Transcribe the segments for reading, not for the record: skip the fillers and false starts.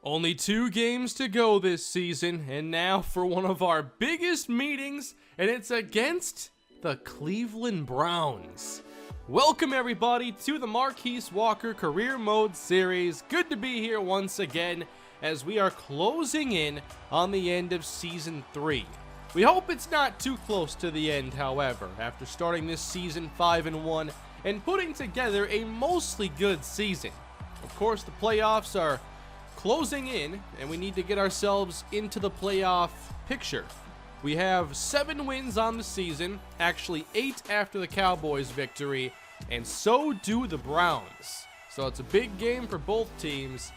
Only 2 games to go this season, and now for one of our biggest meetings, and it's against the Cleveland Browns. Welcome everybody to the Marquise Walker Career Mode Series. Good to be here once again as we are closing in on the end of Season 3. We hope it's not too close to the end, however, after starting this season 5-1 and putting together a mostly good season. Of course, the playoffs are closing in, and we need to get ourselves into the playoff picture. We have 7 wins on the season, actually 8 after the Cowboys victory, and so do the Browns. So it's a big game for both teams.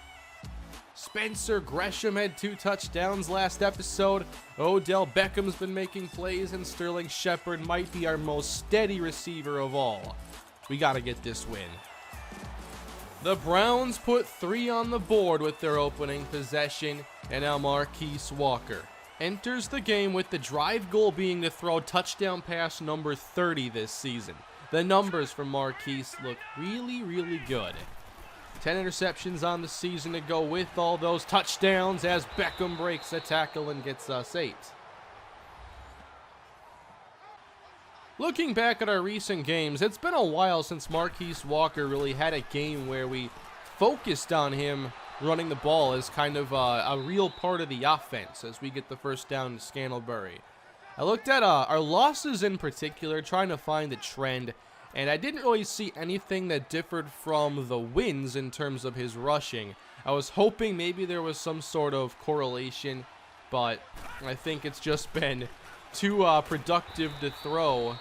Spencer Gresham had 2 touchdowns last episode. Odell Beckham's been making plays, and Sterling Shepard might be our most steady receiver of all. We gotta get this win. The Browns put 3 on the board with their opening possession, and now Marquise Walker enters the game with the drive goal being to throw touchdown pass number 30 this season. The numbers from Marquise look really good. 10 interceptions on the season to go with all those touchdowns as Beckham breaks a tackle and gets us 8. Looking back at our recent games, it's been a while since Marquise Walker really had a game where we focused on him running the ball as kind of a real part of the offense as we get the first down to Scantlebury. I looked at our losses in particular, trying to find the trend, and I didn't really see anything that differed from the wins in terms of his rushing. I was hoping maybe there was some sort of correlation, but I think it's just been too productive to throw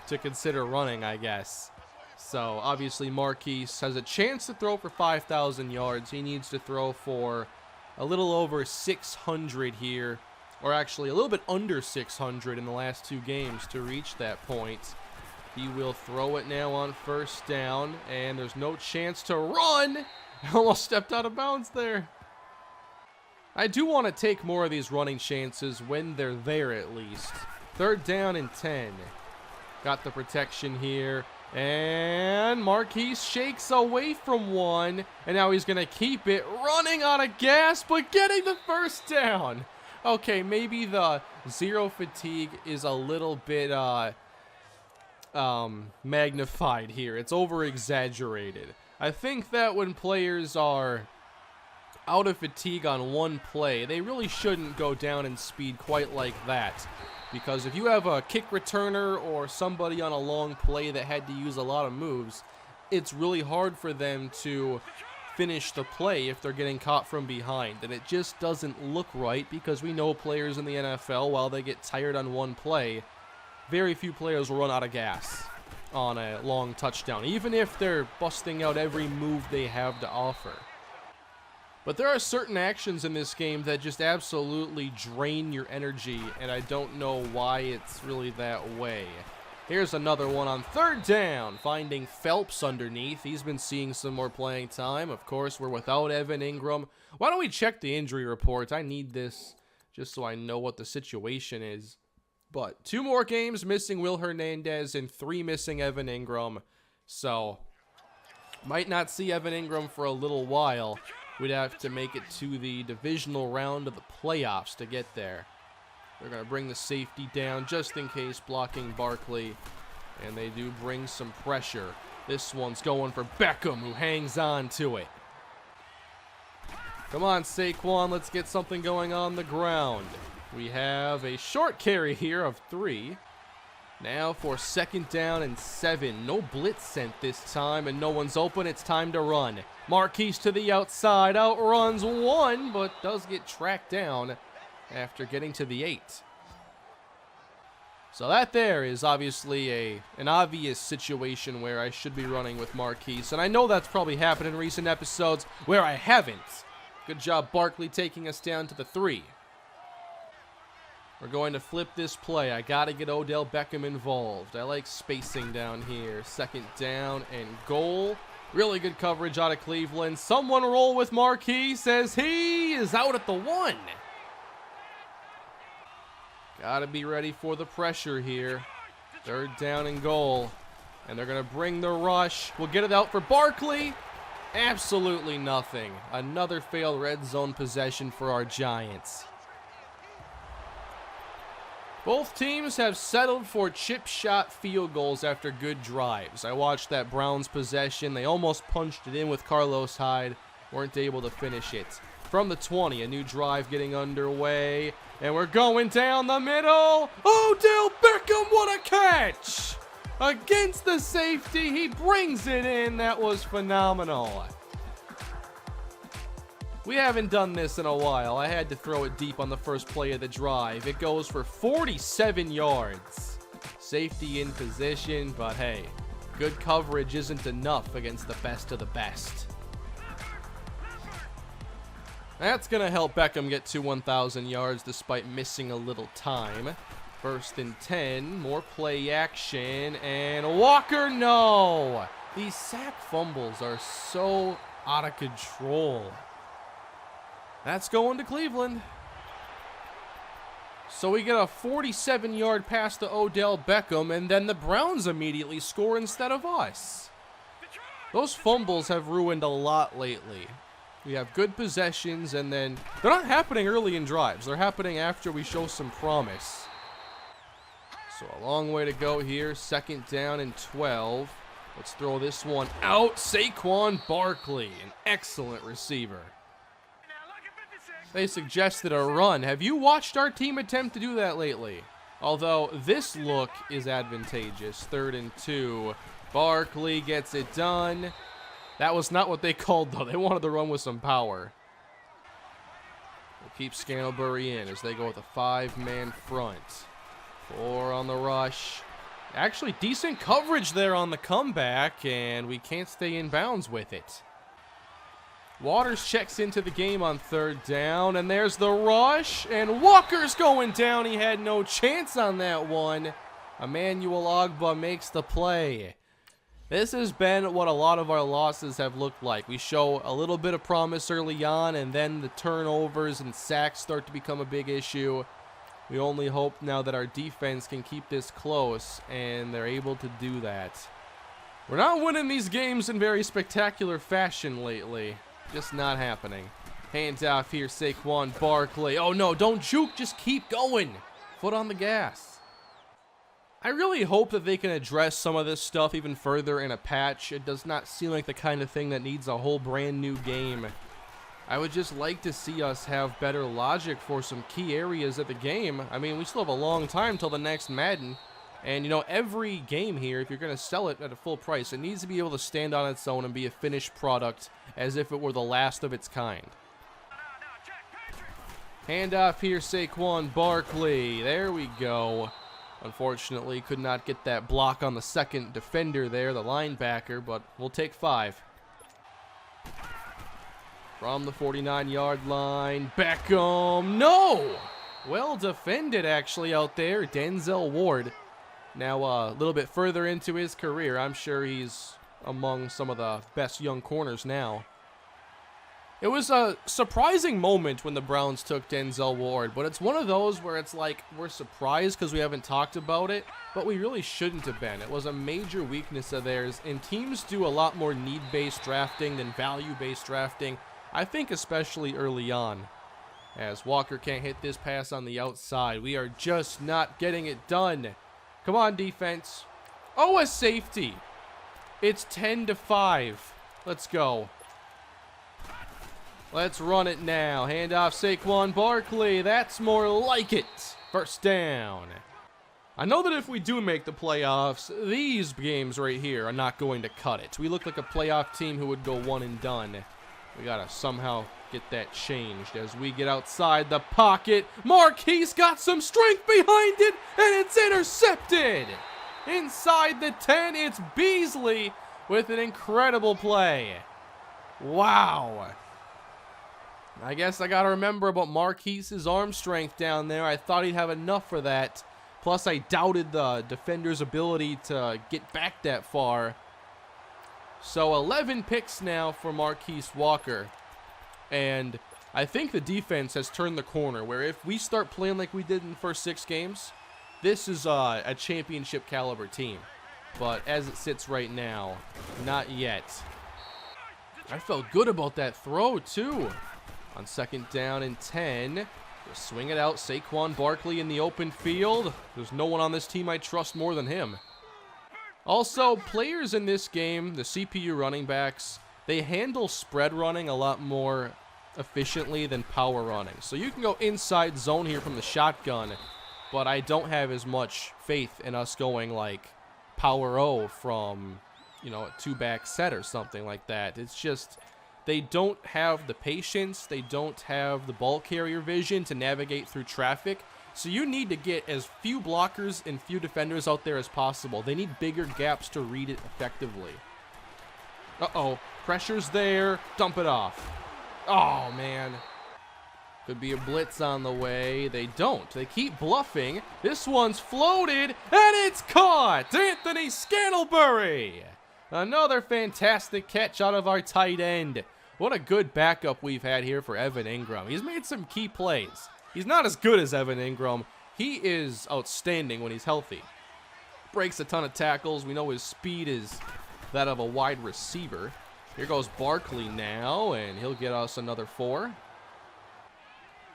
to consider running, I guess. So obviously Marquise has a chance to throw for 5,000 yards. He needs to throw for a little over 600 here, or actually a little bit under 600 in the last 2 games to reach that point. He will throw it now on first down, and there's no chance to run. I almost stepped out of bounds there. I do want to take more of these running chances when they're there at least. 3rd down and 10. Got the protection here. And Marquise shakes away from one. And now he's going to keep it running out of gas, but getting the first down. Okay, maybe the zero fatigue is a little bit magnified here. It's over-exaggerated. I think that when players are out of fatigue on one play, they really shouldn't go down in speed quite like that. Because if you have a kick returner or somebody on a long play that had to use a lot of moves, it's really hard for them to finish the play if they're getting caught from behind. And it just doesn't look right, because we know players in the NFL, while they get tired on one play, very few players will run out of gas on a long touchdown, even if they're busting out every move they have to offer. But there are certain actions in this game that just absolutely drain your energy, and I don't know why it's really that way. Here's another one on 3rd down, finding Phelps underneath. He's been seeing some more playing time. Of course, we're without Evan Ingram. Why don't we check the injury report? I need this just so I know what the situation is. But 2 more games missing Will Hernandez and 3 missing Evan Ingram. So, might not see Evan Ingram for a little while. We'd have to make it to the divisional round of the playoffs to get there. They're going to bring the safety down just in case, blocking Barkley. And they do bring some pressure. This one's going for Beckham, who hangs on to it. Come on, Saquon, let's get something going on the ground. We have a short carry here of 3. Now for 2nd down and 7. No blitz sent this time, and no one's open. It's time to run. Marquise to the outside, outruns one, but does get tracked down after getting to the 8. So that there is obviously an obvious situation where I should be running with Marquise, and I know that's probably happened in recent episodes where I haven't. Good job, Barkley, taking us down to the 3. We're going to flip this play. I got to get Odell Beckham involved. I like spacing down here. 2nd down and goal. Really good coverage out of Cleveland. Someone roll with Marquise as he is out at the 1. Got to be ready for the pressure here. 3rd down and goal. And they're going to bring the rush. We'll get it out for Barkley. Absolutely nothing. Another failed red zone possession for our Giants. Both teams have settled for chip shot field goals after good drives. I watched that Browns possession. They almost punched it in with Carlos Hyde. Weren't able to finish it. From the 20, a new drive getting underway. And we're going down the middle. Odell Beckham, what a catch! Against the safety, he brings it in. That was phenomenal. We haven't done this in a while. I had to throw it deep on the first play of the drive. It goes for 47 yards. Safety in position, but hey, good coverage isn't enough against the best of the best. That's going to help Beckham get to 1,000 yards despite missing a little time. First and 10, more play action, and Walker, no! These sack fumbles are so out of control. That's going to Cleveland. So we get a 47-yard pass to Odell Beckham, and then the Browns immediately score instead of us. Those fumbles have ruined a lot lately. We have good possessions, and then they're not happening early in drives. They're happening after we show some promise. So a long way to go here. Second down and 12. Let's throw this one out. Saquon Barkley, an excellent receiver. They suggested a run. Have you watched our team attempt to do that lately? Although this look is advantageous. 3rd and 2. Barkley gets it done. That was not what they called, though. They wanted to run with some power. We'll keep Scantlebury in as they go with a 5-man front. 4 on the rush. Actually, decent coverage there on the comeback, and we can't stay in bounds with it. Waters checks into the game on 3rd down, and there's the rush, and Walker's going down. He had no chance on that one. Emmanuel Ogbah makes the play. This has been what a lot of our losses have looked like. We show a little bit of promise early on, and then the turnovers and sacks start to become a big issue. We only hope now that our defense can keep this close, and they're able to do that. We're not winning these games in very spectacular fashion lately. Just not happening. Hands off here, Saquon Barkley. Oh no, don't juke, just keep going. Foot on the gas. I really hope that they can address some of this stuff even further in a patch. It does not seem like the kind of thing that needs a whole brand new game. I would just like to see us have better logic for some key areas of the game. I mean, we still have a long time till the next Madden. And, you know, every game here, if you're going to sell it at a full price, it needs to be able to stand on its own and be a finished product as if it were the last of its kind. Handoff here, Saquon Barkley. There we go. Unfortunately, could not get that block on the second defender there, the linebacker, but we'll take 5. From the 49-yard line, Beckham, no! Well defended, actually, out there, Denzel Ward. Now, a little bit further into his career, I'm sure he's among some of the best young corners now. It was a surprising moment when the Browns took Denzel Ward, but it's one of those where it's like we're surprised because we haven't talked about it, but we really shouldn't have been. It was a major weakness of theirs, and teams do a lot more need-based drafting than value-based drafting, I think especially early on. As Walker can't hit this pass on the outside, we are just not getting it done. Come on, defense. Oh, a safety. It's 10-5. Let's go. Let's run it now. Handoff Saquon Barkley. That's more like it. First down. I know that if we do make the playoffs, these games right here are not going to cut it. We look like a playoff team who would go one and done. We got to somehow get that changed as we get outside the pocket. Marquise got some strength behind it, and it's intercepted. Inside the 10, it's Beasley with an incredible play. Wow. I guess I got to remember about Marquise's arm strength down there. I thought he'd have enough for that. Plus, I doubted the defender's ability to get back that far. So 11 picks now for Marquise Walker. And I think the defense has turned the corner, where if we start playing like we did in the first 6 games, this is a championship caliber team. But as it sits right now, not yet. I felt good about that throw, too. On 2nd down and 10. Just swing it out. Saquon Barkley in the open field. There's no one on this team I trust more than him. Also, players in this game, the CPU running backs, they handle spread running a lot more efficiently than power running. So you can go inside zone here from the shotgun, but I don't have as much faith in us going like power O from, you know, a 2-back set or something like that. It's just they don't have the patience, they don't have the ball carrier vision to navigate through traffic. So you need to get as few blockers and few defenders out there as possible. They need bigger gaps to read it effectively. Uh-oh, pressure's there, dump it off. Oh, man. Could be a blitz on the way. They don't. They keep bluffing. This one's floated, and it's caught! Anthony Scantlebury! Another fantastic catch out of our tight end. What a good backup we've had here for Evan Ingram. He's made some key plays. He's not as good as Evan Ingram. He is outstanding when he's healthy. Breaks a ton of tackles. We know his speed is that of a wide receiver. Here goes Barkley now, and he'll get us another 4.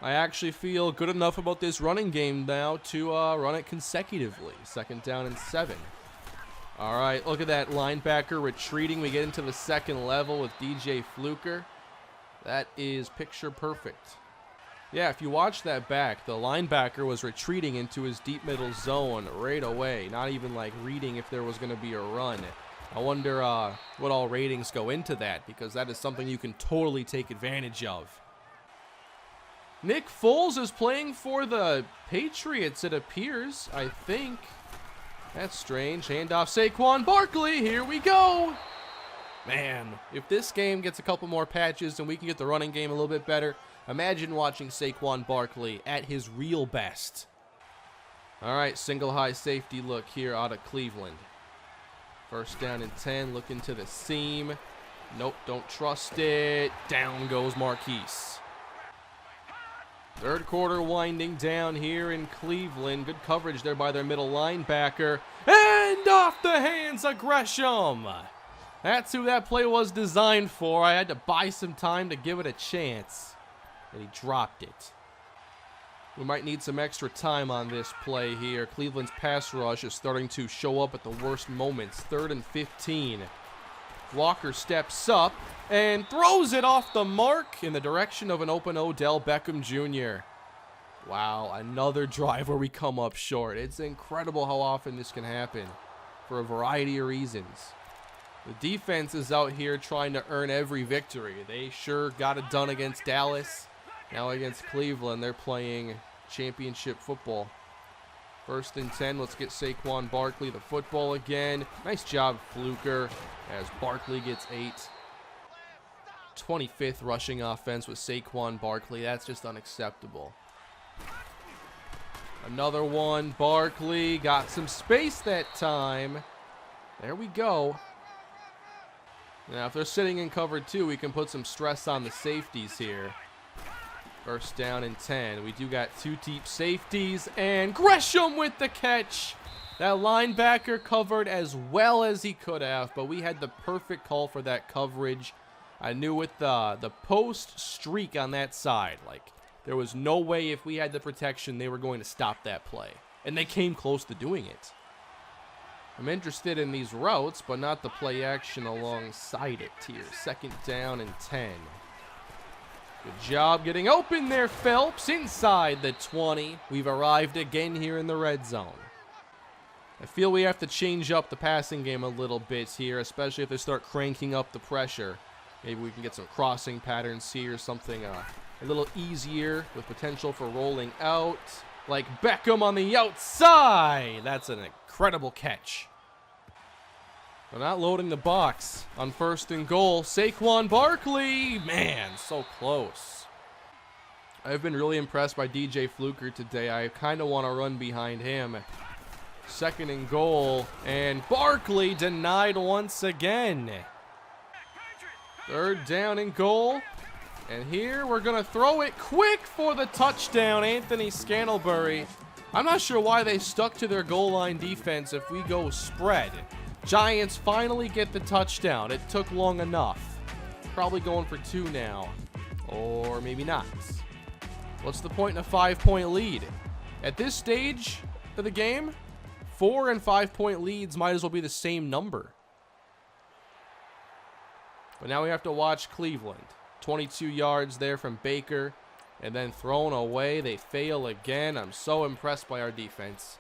I actually feel good enough about this running game now to run it consecutively. 2nd down and 7. All right, look at that linebacker retreating. We get into the 2nd level with DJ Fluker. That is picture perfect. Yeah, if you watch that back, the linebacker was retreating into his deep middle zone right away, not even like reading if there was going to be a run. I wonder what all ratings go into that, because that is something you can totally take advantage of. Nick Foles is playing for the Patriots, it appears, I think. That's strange. Handoff Saquon Barkley. Here we go. Man, if this game gets a couple more patches and we can get the running game a little bit better, imagine watching Saquon Barkley at his real best. All right, single high safety look here out of Cleveland. 1st down and 10, looking to the seam. Nope, don't trust it. Down goes Marquise. 3rd quarter winding down here in Cleveland. Good coverage there by their middle linebacker. And off the hands of Gresham. That's who that play was designed for. I had to buy some time to give it a chance. And he dropped it. We might need some extra time on this play here. Cleveland's pass rush is starting to show up at the worst moments. 3rd and 15. Walker steps up and throws it off the mark in the direction of an open Odell Beckham Jr. Wow, another drive where we come up short. It's incredible how often this can happen for a variety of reasons. The defense is out here trying to earn every victory. They sure got it done against Dallas. Now against Cleveland, they're playing championship football. 1st and 10, let's get Saquon Barkley the football again. Nice job, Fluker, as Barkley gets 8. 25th rushing offense with Saquon Barkley. That's just unacceptable. Another one, Barkley got some space that time. There we go. Now, if they're sitting in cover 2, we can put some stress on the safeties here. 1st down and 10. We do got 2 deep safeties, and Gresham with the catch. That linebacker covered as well as he could have, but we had the perfect call for that coverage. I knew with the post streak on that side, like, there was no way if we had the protection they were going to stop that play. And they came close to doing it. I'm interested in these routes, but not the play action alongside it here. 2nd down and 10. Good job getting open there, Phelps, inside the 20. We've arrived again here in the red zone. I feel we have to change up the passing game a little bit here, especially if they start cranking up the pressure. Maybe we can get some crossing patterns here, something a little easier with potential for rolling out. Like Beckham on the outside. That's an incredible catch. They're not loading the box on 1st and goal. Saquon Barkley, man, so close. I've been really impressed by DJ Fluker today. I kind of want to run behind him. 2nd and goal, and Barkley denied once again. 3rd down and goal, and here we're going to throw it quick for the touchdown, Anthony Scantlebury. I'm not sure why they stuck to their goal line defense if we go spread. Giants finally get the touchdown. It took long enough. Probably going for 2 now. Or maybe not. What's the point in a 5-point lead? At this stage of the game, 4 and 5-point leads might as well be the same number. But now we have to watch Cleveland. 22 yards there from Baker. And then thrown away. They fail again. I'm so impressed by our defense.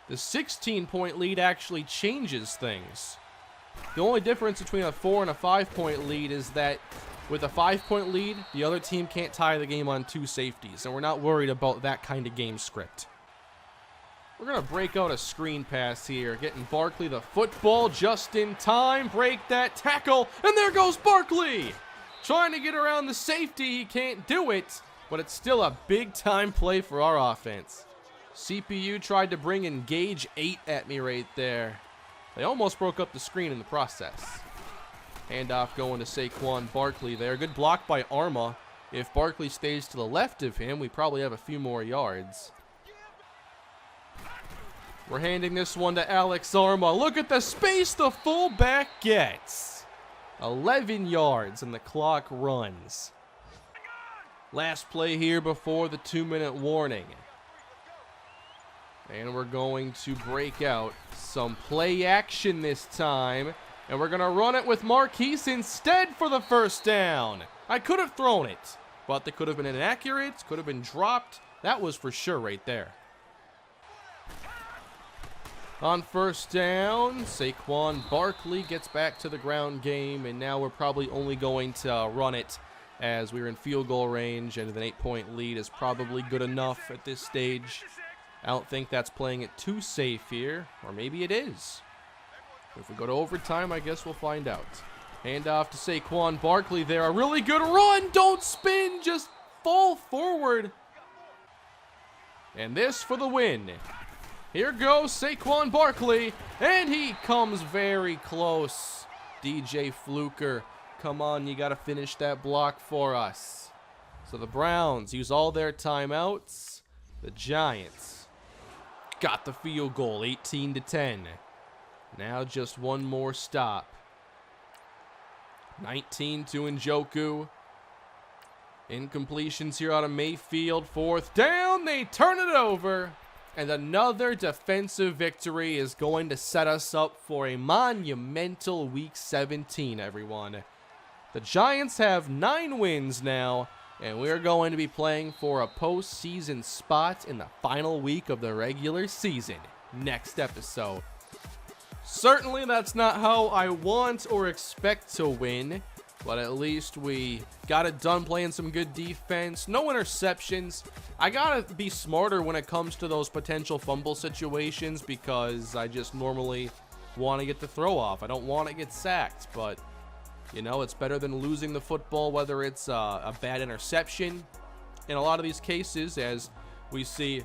The 16-point lead actually changes things. The only difference between a 4 and a 5-point lead is that with a 5-point lead, the other team can't tie the game on 2 safeties, and we're not worried about that kind of game script. We're going to break out a screen pass here, getting Barkley the football just in time. Break that tackle, and there goes Barkley! Trying to get around the safety, he can't do it, but it's still a big-time play for our offense. CPU tried to bring Engage 8 at me right there. They almost broke up the screen in the process. Handoff going to Saquon Barkley there. Good block by Arma. If Barkley stays to the left of him, we probably have a few more yards. We're handing this one to Alex Arma. Look at the space the fullback gets. 11 yards and the clock runs. Last play here before the 2-minute warning. And we're going to break out some play action this time. And we're going to run it with Marquise instead for the first down. I could have thrown it, but they could have been inaccurate, could have been dropped. That was for sure right there. On first down, Saquon Barkley gets back to the ground game, and now we're probably only going to run it as we're in field goal range, and an 8-point lead is probably good enough at this stage. I don't think that's playing it too safe here, or maybe it is. If we go to overtime, I guess we'll find out. Handoff to Saquon Barkley there. A really good run. Don't spin. Just fall forward. And this for the win. Here goes Saquon Barkley. And he comes very close. DJ Fluker. Come on, you got to finish that block for us. So the Browns use all their timeouts. The Giants got the field goal, 18-10. Now just one more stop. 19 to Njoku. Incompletions here out of Mayfield. Fourth down. They turn it over. And another defensive victory is going to set us up for a monumental Week 17, everyone. The Giants have 9 wins now, and we're going to be playing for a postseason spot in the final week of the regular season. Next episode. Certainly that's not how I want or expect to win, but at least we got it done playing some good defense. No interceptions. I gotta be smarter when it comes to those potential fumble situations because I just normally want to get the throw off. I don't want to get sacked, but you know, it's better than losing the football, whether it's a bad interception. In a lot of these cases, as we see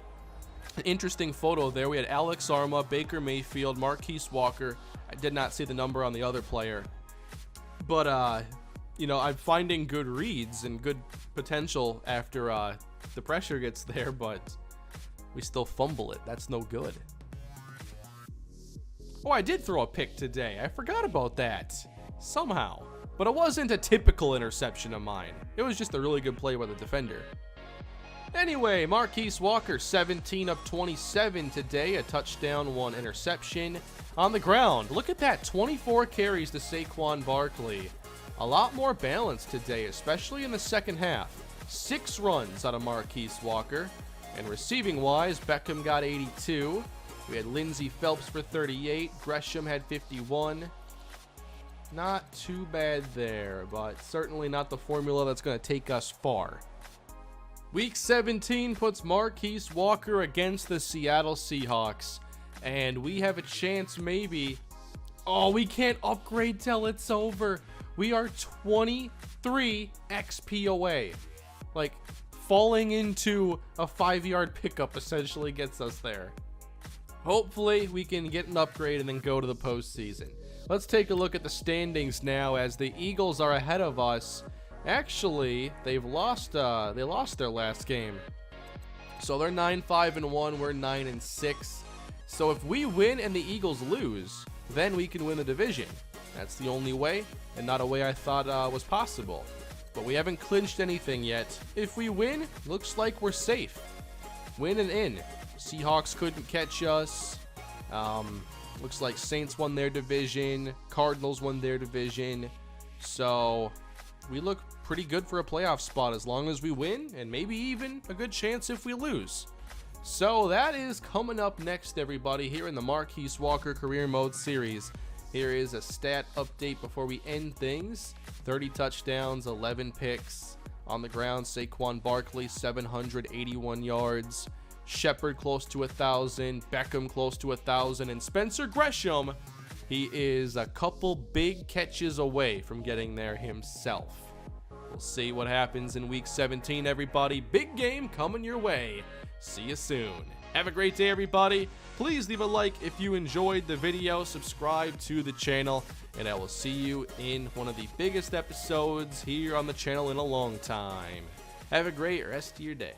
an interesting photo there, we had Alex Arma, Baker Mayfield, Marquise Walker. I did not see the number on the other player. But, you know, I'm finding good reads and good potential after the pressure gets there, but we still fumble it. That's no good. Oh, I did throw a pick today. I forgot about that. Somehow. But it wasn't a typical interception of mine. It was just a really good play by the defender. Anyway, Marquise Walker, 17 of 27 today. A touchdown, 1 interception. On the ground, look at that. 24 carries to Saquon Barkley. A lot more balance today, especially in the second half. 6 runs out of Marquise Walker. And receiving-wise, Beckham got 82. We had Lindsey Phelps for 38. Gresham had 51. Not too bad there, but certainly not the formula that's going to take us far. Week 17 puts Marquise Walker against the Seattle Seahawks, and we have a chance maybe. Oh, we can't upgrade till it's over. We are 23 XP away. Like, falling into a 5-yard pickup essentially gets us there. Hopefully, we can get an upgrade and then go to the postseason. Let's take a look at the standings now as the Eagles are ahead of us. Actually, they lost their last game. So they're 9-5-1, we're 9-6. So if we win and the Eagles lose, then we can win the division. That's the only way, and not a way I thought was possible. But we haven't clinched anything yet. If we win, looks like we're safe. Win and in. Seahawks couldn't catch us. Looks like Saints won their division. Cardinals won their division. So we look pretty good for a playoff spot as long as we win, and maybe even a good chance if we lose. So that is coming up next, everybody, here in the Marquise Walker Career Mode series. Here is a stat update before we end things. 30 touchdowns, 11 picks. On the ground, Saquon Barkley, 781 yards. Shepard close to 1,000. Beckham close to 1,000. And Spencer Gresham, he is a couple big catches away from getting there himself. We'll see what happens in Week 17, everybody. Big game coming your way. See you soon. Have a great day, everybody. Please leave a like if you enjoyed the video. Subscribe to the channel. And I will see you in one of the biggest episodes here on the channel in a long time. Have a great rest of your day.